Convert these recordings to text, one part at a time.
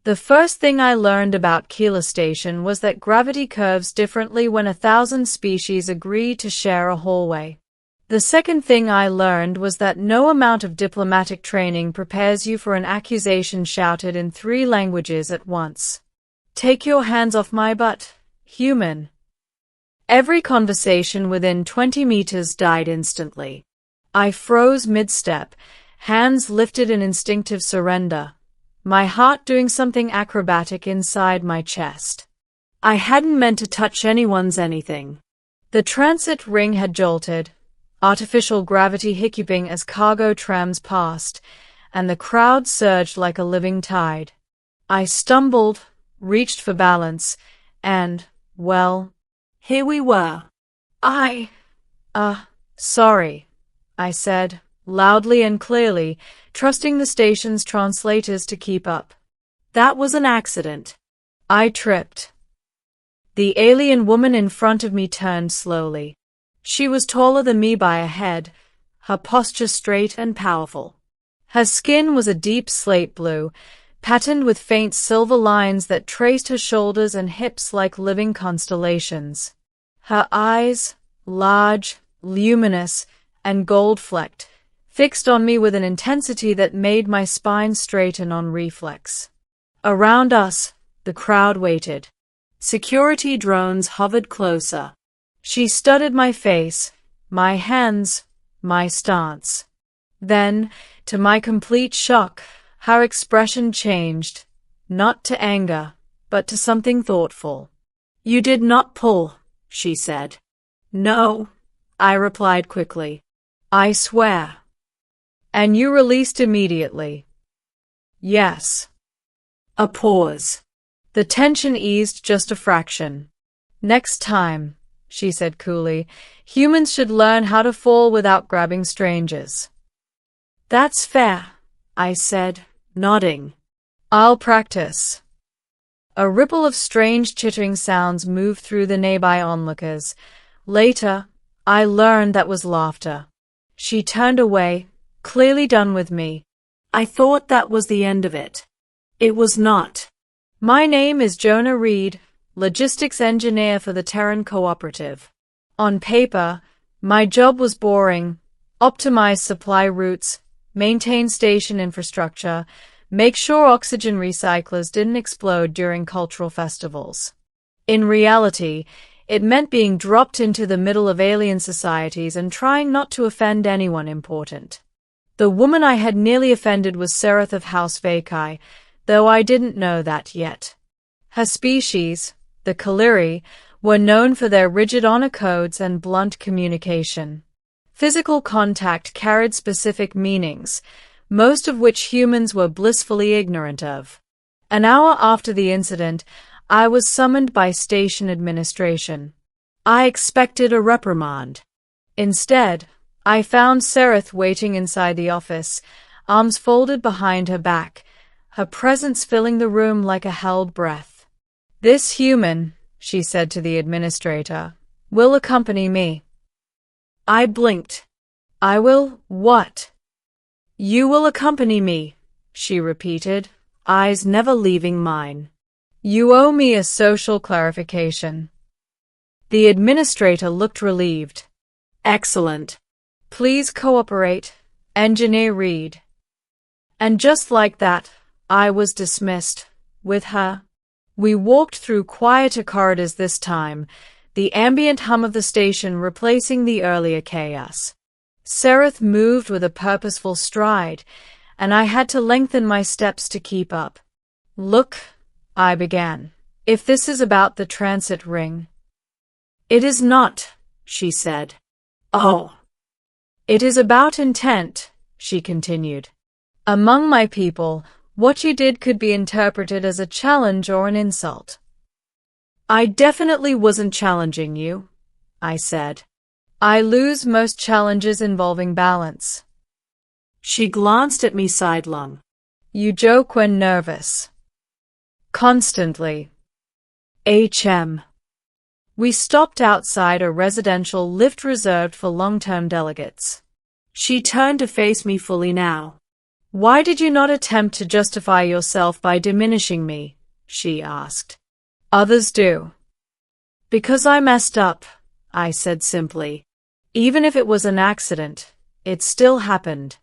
The first thing I learned about Keeler Station was that gravity curves differently when 1,000 species agree to share a hallway. The second thing I learned was that no amount of diplomatic training prepares you for an accusation shouted in 3 languages at once. Take your hands off my butt, human. Every conversation within 20 meters died instantly. I froze mid-step, hands lifted in instinctive surrender, my heart doing something acrobatic inside my chest. I hadn't meant to touch anyone's anything. The transit ring had jolted, artificial gravity hiccuping as cargo trams passed, and the crowd surged like a living tide. I stumbled, reached for balance, and, well, here we were. Sorry, I said, loudly and clearly, trusting the station's translators to keep up. That was an accident. I tripped. The alien woman in front of me turned slowly. She was taller than me by a head, her posture straight and powerful. Her skin was a deep slate blue, patterned with faint silver lines that traced her shoulders and hips like living constellations. Her eyes, large, luminous, and gold-flecked, fixed on me with an intensity that made my spine straighten on reflex. Around us, the crowd waited. Security drones hovered closer. She studied my face, my hands, my stance. Then, to my complete shock, her expression changed, not to anger, but to something thoughtful. You did not pull, she said. No, I replied quickly. I swear. And you released immediately. Yes. A pause. The tension eased just a fraction. Next time, she said coolly, humans should learn how to fall without grabbing strangers. That's fair, I said, nodding. I'll practice. A ripple of strange chittering sounds moved through the nearby onlookers. Later, I learned that was laughter. She turned away, clearly done with me. I thought that was the end of it. It was not. My name is Jonah Reed, logistics engineer for the Terran Cooperative. On paper, my job was boring: optimize supply routes, maintain station infrastructure, make sure oxygen recyclers didn't explode during cultural festivals. In reality, it meant being dropped into the middle of alien societies and trying not to offend anyone important. The woman I had nearly offended was Sereth of House Vakai, though I didn't know that yet. Her species, the Kaliri, were known for their rigid honor codes and blunt communication. Physical contact carried specific meanings, most of which humans were blissfully ignorant of. An hour after the incident, I was summoned by station administration. I expected a reprimand. Instead, I found Sereth waiting inside the office, arms folded behind her back, her presence filling the room like a held breath. This human, she said to the administrator, will accompany me. I blinked. I will, what? You will accompany me, she repeated, eyes never leaving mine. You owe me a social clarification. The administrator looked relieved. Excellent. Please cooperate, Engineer Reed. And just like that, I was dismissed, with her. We walked through quieter corridors this time, the ambient hum of the station replacing the earlier chaos. Sereth moved with a purposeful stride, and I had to lengthen my steps to keep up. Look, I began, if this is about the transit ring. It is not, she said. Oh. It is about intent, she continued. Among my people, what you did could be interpreted as a challenge or an insult. I definitely wasn't challenging you, I said. I lose most challenges involving balance. She glanced at me sidelong. You joke when nervous. Constantly. We stopped outside a residential lift reserved for long-term delegates. She turned to face me fully now. Why did you not attempt to justify yourself by diminishing me? She asked. Others do. Because I messed up, I said simply. Even if it was an accident, it still happened.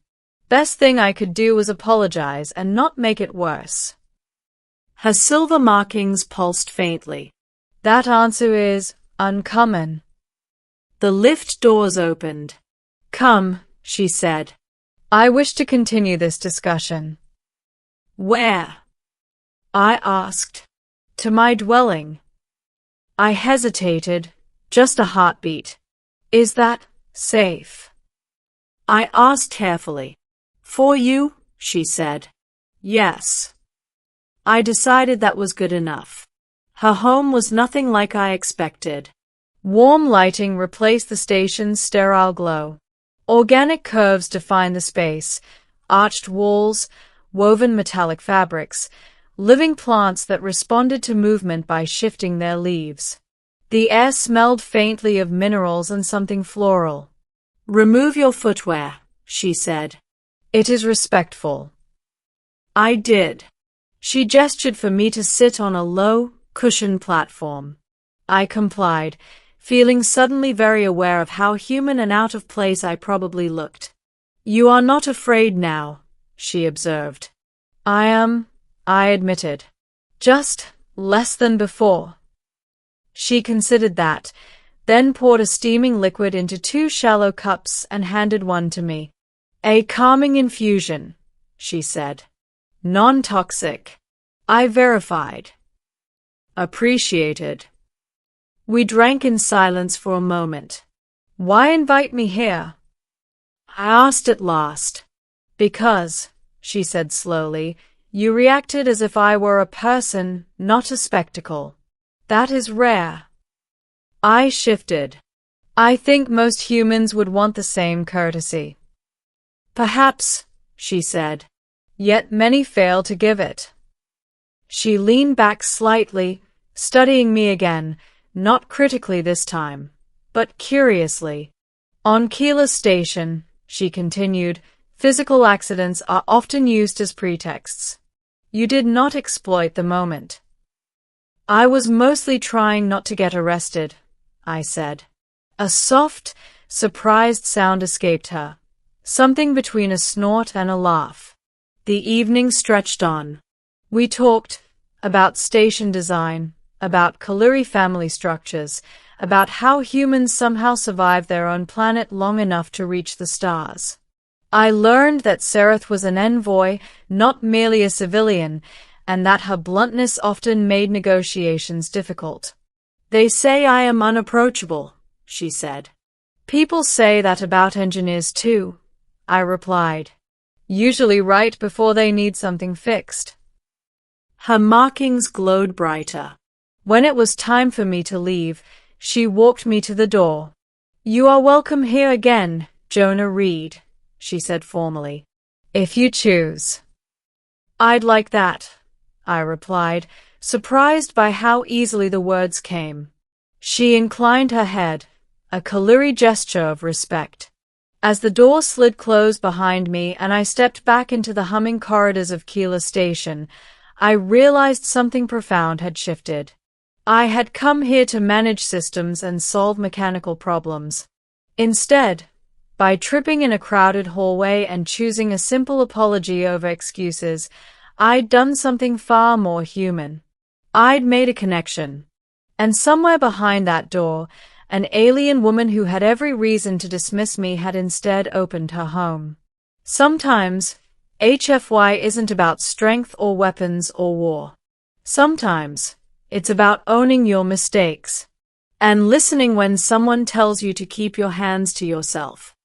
Best thing I could do was apologize and not make it worse. Her silver markings pulsed faintly. That answer is uncommon. The lift doors opened. Come, she said. I wish to continue this discussion. Where? I asked. To my dwelling. I hesitated, just a heartbeat. Is that safe? I asked carefully. For you, she said. Yes. I decided that was good enough. Her home was nothing like I expected. Warm lighting replaced the station's sterile glow. Organic curves defined the space, arched walls, woven metallic fabrics, living plants that responded to movement by shifting their leaves. The air smelled faintly of minerals and something floral. Remove your footwear, she said. It is respectful. I did. She gestured for me to sit on a low, cushioned platform. I complied, feeling suddenly very aware of how human and out of place I probably looked. You are not afraid now, she observed. I am, I admitted. Just less than before. She considered that, then poured a steaming liquid into 2 shallow cups and handed one to me. A calming infusion, she said. Non-toxic. I verified. Appreciated. We drank in silence for a moment. Why invite me here? I asked at last. Because, she said slowly, you reacted as if I were a person, not a spectacle. That is rare. I shifted. I think most humans would want the same courtesy. Perhaps, she said. Yet many fail to give it. She leaned back slightly, studying me again, not critically this time, but curiously. On Keeler Station, she continued, physical accidents are often used as pretexts. You did not exploit the moment. I was mostly trying not to get arrested, I said. A soft, surprised sound escaped her, something between a snort and a laugh. The evening stretched on. We talked about station design, about Kaluri family structures, about how humans somehow survive their own planet long enough to reach the stars. I learned that Sereth was an envoy, not merely a civilian, and that her bluntness often made negotiations difficult. They say I am unapproachable, she said. People say that about engineers too, I replied. Usually right before they need something fixed. Her markings glowed brighter. When it was time for me to leave, she walked me to the door. You are welcome here again, Jonah Reed, she said formally. If you choose. I'd like that, I replied, surprised by how easily the words came. She inclined her head, a Kaluri gesture of respect. As the door slid closed behind me and I stepped back into the humming corridors of Keeler Station, I realized something profound had shifted. I had come here to manage systems and solve mechanical problems. Instead, by tripping in a crowded hallway and choosing a simple apology over excuses, I'd done something far more human. I'd made a connection. And somewhere behind that door, an alien woman who had every reason to dismiss me had instead opened her home. Sometimes, HFY isn't about strength or weapons or war. Sometimes, it's about owning your mistakes and listening when someone tells you to keep your hands to yourself.